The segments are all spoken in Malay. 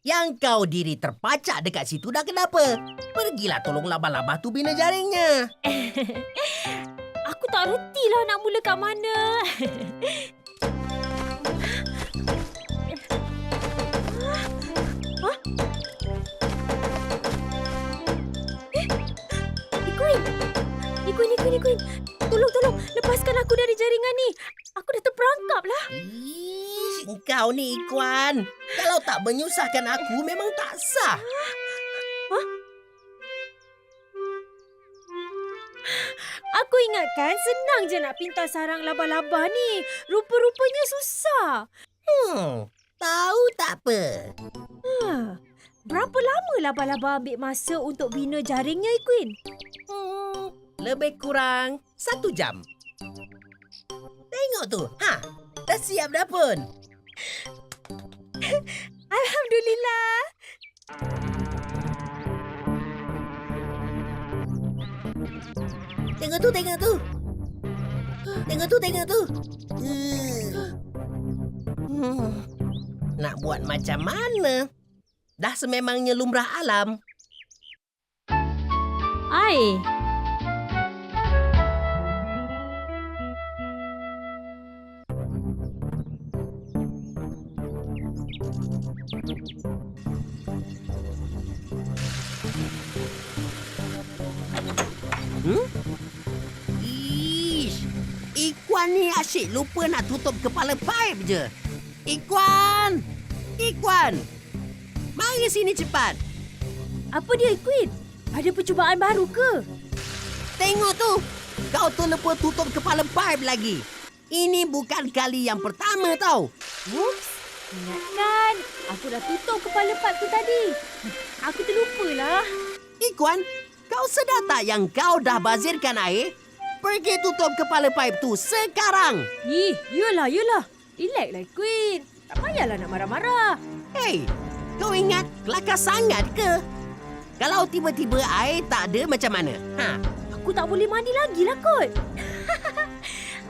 Yang kau diri terpacak dekat situ dah kenapa? Pergilah tolong laba-laba tu bina jaringnya. Aku tak retilah nak mula kat mana. Hah? Ikuin. Tolong. Lepaskan aku dari jaringan ni. Aku dah terperangkap lah. Ish, kau ni Ikuan. Kalau tak menyusahkan aku memang tak sah. Aku ingatkan senang je nak pintar sarang laba-laba ni. Rupa-rupanya susah. Tahu tak apa. Berapa lama laba-laba ambil masa untuk bina jaringnya, Ikuin? Lebih kurang 1 jam. Tengok tu. Dah siap dah pun. Alhamdulillah. Tengok tu. Nak buat macam mana? Dah sememangnya lumrah alam. Ai. Ish, Ikuan ni asyik lupa nak tutup kepala paip je. Ikuan! Mari sini cepat. Apa dia, Ikuin? Ada percubaan baru ke? Tengok tu. Kau terlupa tutup kepala paip lagi. Ini bukan kali yang pertama tau. Ups. Ingatkan, aku dah tutup kepala pipe tu tadi. Aku terlupalah. Ikuan, kau sedar tak yang kau dah bazirkan air? Pergi tutup kepala paip tu sekarang. Yelah. Relaxlah, Ikuin. Tak payahlah nak marah-marah. Hei, kau ingat kelakar sangat ke? Kalau tiba-tiba air tak ada macam mana? Aku tak boleh mandi lagi lah, kot.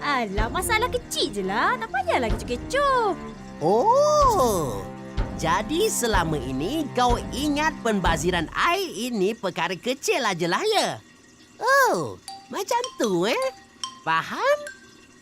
Alah, masalah kecil je lah. Tak payahlah kecoh-kecoh. Oh, jadi selama ini kau ingat pembaziran air ini perkara kecil ajalah ya? Oh, macam tu Faham?